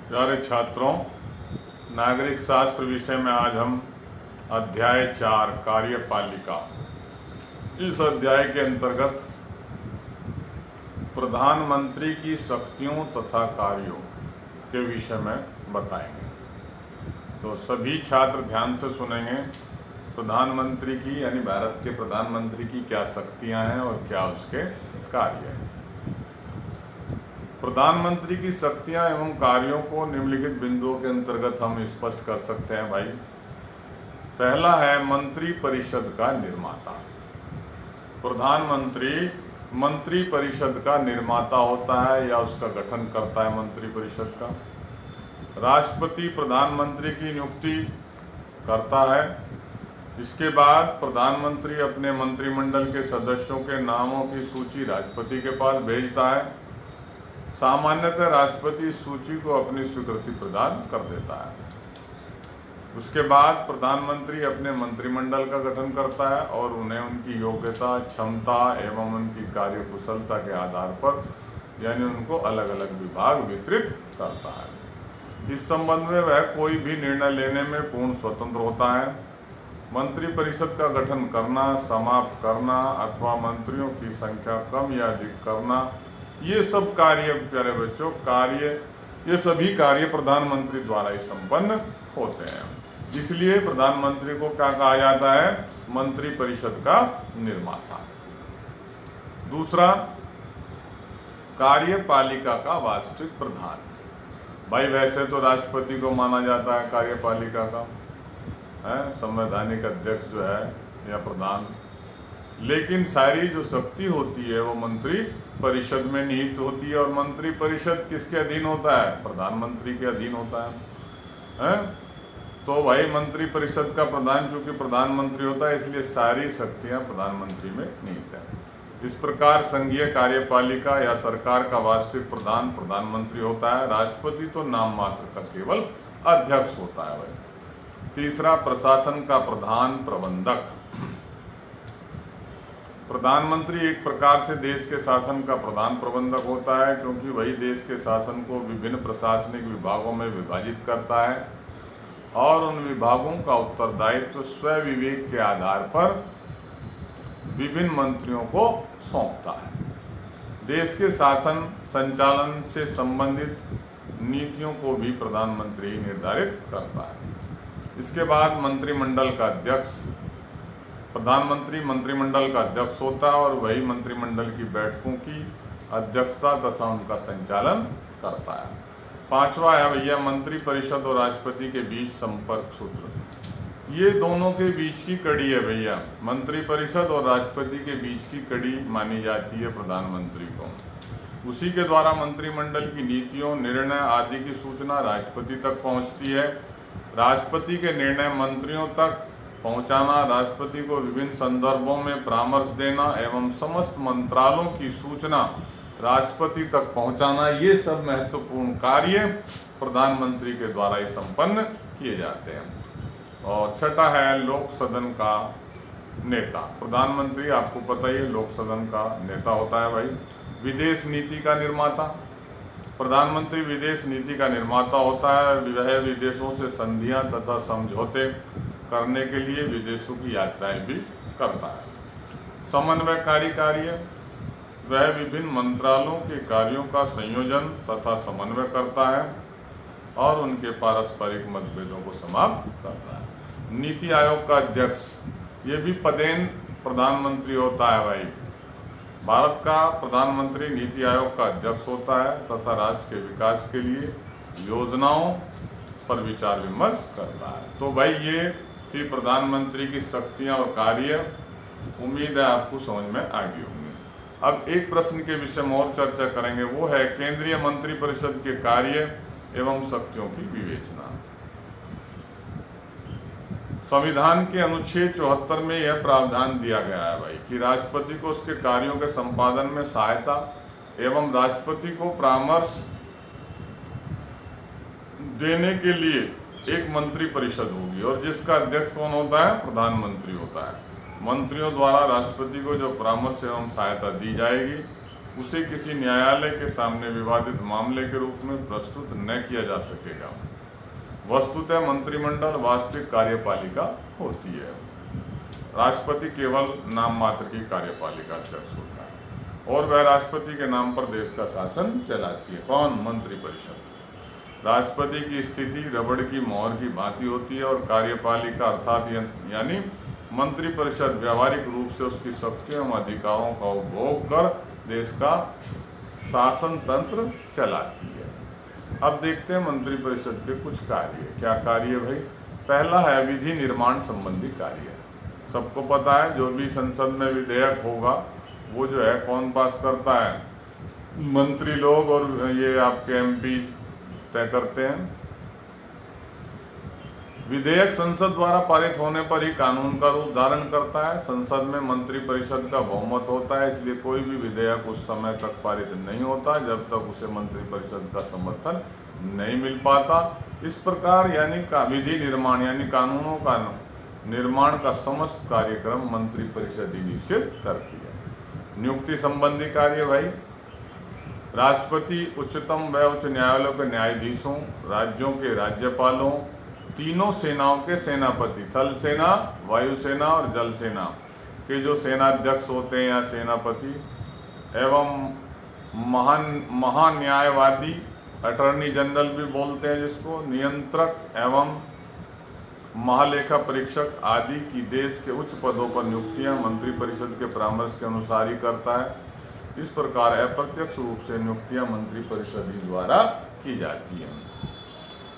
प्यारे छात्रों, नागरिक शास्त्र विषय में आज हम अध्याय 4 कार्यपालिका, इस अध्याय के अंतर्गत प्रधानमंत्री की शक्तियों तथा कार्यों के विषय में बताएंगे। तो सभी छात्र ध्यान से सुनेंगे। प्रधानमंत्री की यानी भारत के प्रधानमंत्री की क्या शक्तियां हैं और क्या उसके कार्य हैं। प्रधानमंत्री की शक्तियां एवं कार्यों को निम्नलिखित बिंदुओं के अंतर्गत हम स्पष्ट कर सकते हैं भाई। पहला है मंत्री परिषद का निर्माता। प्रधानमंत्री मंत्री परिषद का निर्माता होता है या उसका गठन करता है मंत्री परिषद का। राष्ट्रपति प्रधानमंत्री की नियुक्ति करता है। इसके बाद प्रधानमंत्री अपने मंत्रिमंडल के सदस्यों के नामों की सूची राष्ट्रपति के पास भेजता है। सामान्यतः राष्ट्रपति सूची को अपनी स्वीकृति प्रदान कर देता है। उसके बाद प्रधानमंत्री अपने मंत्रिमंडल का गठन करता है और उन्हें उनकी योग्यता, क्षमता एवं उनकी कार्यकुशलता के आधार पर यानी उनको अलग अलग विभाग वितरित करता है। इस संबंध में वह कोई भी निर्णय लेने में पूर्ण स्वतंत्र होता है। मंत्री परिषद का गठन करना, समाप्त करना अथवा मंत्रियों की संख्या कम या अधिक करना, ये सब कार्य प्यारे बच्चों ये सभी कार्य प्रधानमंत्री द्वारा ही संपन्न होते हैं। इसलिए प्रधानमंत्री को क्या कहा जाता है? मंत्री परिषद का निर्माता। दूसरा, कार्यपालिका का वास्तविक प्रधान। भाई वैसे तो राष्ट्रपति को माना जाता है कार्यपालिका का संवैधानिक अध्यक्ष जो है या प्रधान, लेकिन सारी जो शक्ति होती है वो मंत्री परिषद में निहित होती है। और मंत्री परिषद किसके अधीन होता है? प्रधानमंत्री के अधीन होता है। तो भाई मंत्री परिषद का प्रधान चूंकि प्रधानमंत्री होता है, इसलिए सारी शक्तियां प्रधानमंत्री में निहित है। इस प्रकार संघीय कार्यपालिका या सरकार का वास्तविक प्रधान प्रधानमंत्री होता है। राष्ट्रपति तो नाम मात्र का केवल अध्यक्ष होता है भाई। तीसरा, प्रशासन का प्रधान प्रबंधक। प्रधानमंत्री एक प्रकार से देश के शासन का प्रधान प्रबंधक होता है, क्योंकि वही देश के शासन को विभिन्न प्रशासनिक विभागों में विभाजित करता है और उन विभागों का उत्तरदायित्व स्व विवेक के आधार पर विभिन्न मंत्रियों को सौंपता है। देश के शासन संचालन से संबंधित नीतियों को भी प्रधानमंत्री ही निर्धारित करता है। इसके बाद मंत्रिमंडल का अध्यक्ष। प्रधानमंत्री मंत्रिमंडल का अध्यक्ष होता है और वही मंत्रिमंडल की बैठकों की अध्यक्षता तथा उनका संचालन करता है। पांचवा है भैया मंत्री परिषद और राष्ट्रपति के बीच संपर्क सूत्र। ये दोनों के बीच की कड़ी है भैया। मंत्री परिषद और राष्ट्रपति के बीच की कड़ी मानी जाती है प्रधानमंत्री को। उसी के द्वारा मंत्रिमंडल की नीतियों, निर्णय आदि की सूचना राष्ट्रपति तक पहुंचती है। राष्ट्रपति के निर्णय मंत्रियों तक पहुंचाना, राष्ट्रपति को विभिन्न संदर्भों में परामर्श देना एवं समस्त मंत्रालयों की सूचना राष्ट्रपति तक पहुंचाना, ये सब महत्वपूर्ण कार्य प्रधानमंत्री के द्वारा ही संपन्न किए जाते हैं। और छठा है लोक सदन का नेता। प्रधानमंत्री आपको पता ही है लोक सदन का नेता होता है भाई। विदेश नीति का निर्माता। प्रधानमंत्री विदेश नीति का निर्माता होता है। वह विदेशों से संधियां तथा समझौते करने के लिए विदेशों की यात्राएं भी करता है। समन्वयकारी कार्य। वह विभिन्न मंत्रालयों के कार्यों का संयोजन तथा समन्वय करता है और उनके पारस्परिक मतभेदों को समाप्त करता है। नीति आयोग का अध्यक्ष, ये भी पदेन प्रधानमंत्री होता है भाई। भारत का प्रधानमंत्री नीति आयोग का अध्यक्ष होता है तथा राष्ट्र के विकास के लिए योजनाओं पर विचार विमर्श करता है। तो भाई ये थी प्रधानमंत्री की शक्तियां और कार्य। उम्मीद है आपको समझ में आ गई होंगी। अब एक प्रश्न के विषय में और चर्चा करेंगे, वो है केंद्रीय मंत्रिपरिषद के कार्य एवं शक्तियों की विवेचना। संविधान के अनुच्छेद 74 में यह प्रावधान दिया गया है भाई कि राष्ट्रपति को उसके कार्यों के संपादन में सहायता एवं राष्ट्रपति को परामर्श देने के लिए एक मंत्री परिषद होगी और जिसका अध्यक्ष कौन होता है? प्रधानमंत्री होता है। मंत्रियों द्वारा राष्ट्रपति को जो परामर्श एवं सहायता दी जाएगी उसे किसी न्यायालय के सामने विवादित मामले के रूप में प्रस्तुत न किया जा सकेगा। वस्तुतः मंत्रिमंडल वास्तविक कार्यपालिका होती है। राष्ट्रपति केवल नाम मात्र की कार्यपालिका अध्यक्ष होता है और वह राष्ट्रपति के नाम पर देश का शासन चलाती है। कौन? मंत्रिपरिषद। राष्ट्रपति की स्थिति रबड़ की मोहर की भांति होती है और कार्यपालिका अर्थात यानी मंत्रिपरिषद व्यावहारिक रूप से उसकी शक्तियों एवं अधिकारों का उपभोग कर देश का शासन तंत्र चलाती है। अब देखते हैं मंत्रिपरिषद के कुछ कार्य। क्या कार्य भाई? पहला है विधि निर्माण संबंधी कार्य। सबको पता है जो भी संसद में विधेयक होगा वो जो है कौन पास करता है? मंत्री लोग, और ये आपके एमपी तय करते हैं। विधेयक संसद द्वारा पारित होने पर ही कानून का रूप धारण करता है। संसद में मंत्रिपरिषद का बहुमत होता है, इसलिए कोई भी विधेयक उस समय तक पारित नहीं होता जब तक उसे मंत्रिपरिषद का समर्थन नहीं मिल पाता। इस प्रकार यानी विधि निर्माण यानी कानूनों का निर्माण का समस्त कार्यक्रम मंत्रिपरिषद ही निश्चित करती है। नियुक्ति संबंधी कार्य भाई, राष्ट्रपति, उच्चतम व उच्च न्यायालयों के न्यायाधीशों, राज्यों के राज्यपालों, तीनों सेनाओं के सेनापति, थल सेना, वायुसेना और जल सेना के जो सेनाध्यक्ष होते हैं या सेनापति, एवं महान्यायवादी, अटॉर्नी जनरल भी बोलते हैं जिसको, नियंत्रक एवं महालेखा परीक्षक आदि की देश के उच्च पदों पर नियुक्तियां मंत्रिपरिषद के परामर्श के अनुसार ही करता है। इस प्रकार अप्रत्यक्ष रूप से नियुक्तियां मंत्रिपरिषद ही द्वारा की जाती हैं।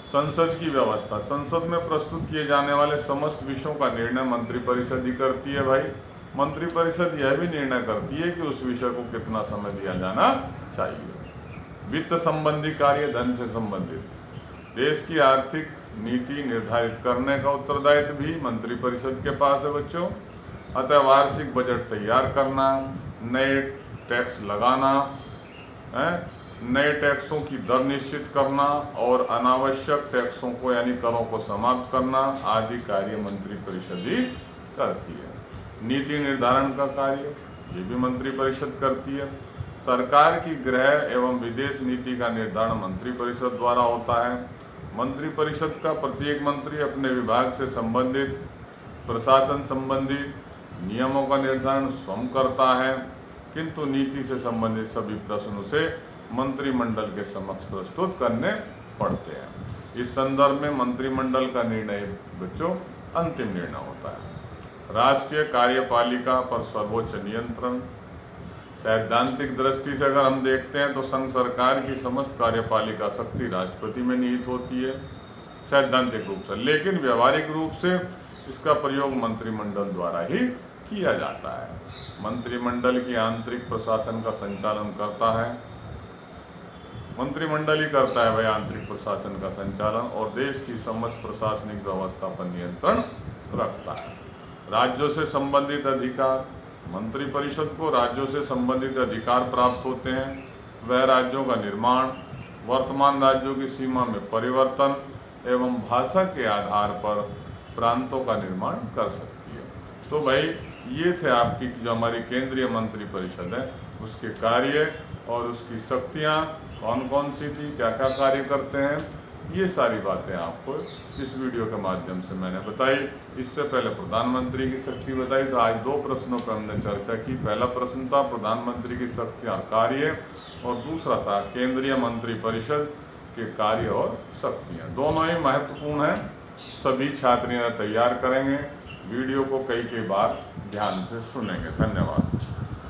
संसद की व्यवस्था, संसद में प्रस्तुत किए जाने वाले समस्त विषयों का निर्णय मंत्रिपरिषद ही करती है भाई। मंत्रिपरिषद यह भी निर्णय करती है कि उस विषय को कितना समय दिया जाना चाहिए। वित्त संबंधी कार्य, धन से संबंधित, देश की आर्थिक नीति निर्धारित करने का उत्तरदायित्व भी मंत्रिपरिषद के पास है बच्चों। अतः वार्षिक बजट तैयार करना, नए टैक्स लगाना, नए टैक्सों की दर निश्चित करना और अनावश्यक टैक्सों को यानी करों को समाप्त करना आदि कार्य मंत्रिपरिषद ही करती है। नीति निर्धारण का कार्य ये भी मंत्रिपरिषद करती है। सरकार की गृह एवं विदेश नीति का निर्धारण मंत्रिपरिषद द्वारा होता है। मंत्रिपरिषद का प्रत्येक मंत्री अपने विभाग से संबंधित प्रशासन संबंधी नियमों का निर्धारण स्वयं करता है, किंतु नीति से संबंधित सभी प्रश्न उसे मंत्रिमंडल के समक्ष प्रस्तुत करने पड़ते हैं। इस संदर्भ में मंत्रिमंडल का निर्णय बच्चों अंतिम निर्णय होता है। राष्ट्रीय कार्यपालिका पर सर्वोच्च नियंत्रण, सैद्धांतिक दृष्टि से अगर हम देखते हैं तो संघ सरकार की समस्त कार्यपालिका शक्ति राष्ट्रपति में निहित होती है सैद्धांतिक रूप से, लेकिन व्यवहारिक रूप से इसका प्रयोग मंत्रिमंडल द्वारा ही किया जाता है। मंत्रिमंडल की आंतरिक प्रशासन का संचालन करता है, मंत्रिमंडल ही करता है भाई आंतरिक प्रशासन का संचालन और देश की समस्त प्रशासनिक व्यवस्था पर नियंत्रण रखता है। राज्यों से संबंधित अधिकार, मंत्रिपरिषद को राज्यों से संबंधित अधिकार प्राप्त होते हैं। वह राज्यों का निर्माण, वर्तमान राज्यों की सीमा में परिवर्तन एवं भाषा के आधार पर प्रांतों का निर्माण कर सकती है। तो भाई ये थे आपकी जो हमारी केंद्रीय मंत्रिपरिषद है उसके कार्य और उसकी शक्तियाँ कौन कौन सी थी, क्या क्या कार्य करते हैं, ये सारी बातें आपको इस वीडियो के माध्यम से मैंने बताई। इससे पहले प्रधानमंत्री की शक्ति बताई, तो आज दो प्रश्नों पर हमने चर्चा की। पहला प्रश्न था प्रधानमंत्री की शक्तियाँ कार्य और दूसरा था केंद्रीय मंत्रिपरिषद के कार्य और शक्तियाँ। दोनों ही महत्वपूर्ण हैं, सभी छात्र तैयार करेंगे। वीडियो को कई बार ध्यान से सुनेंगे। धन्यवाद।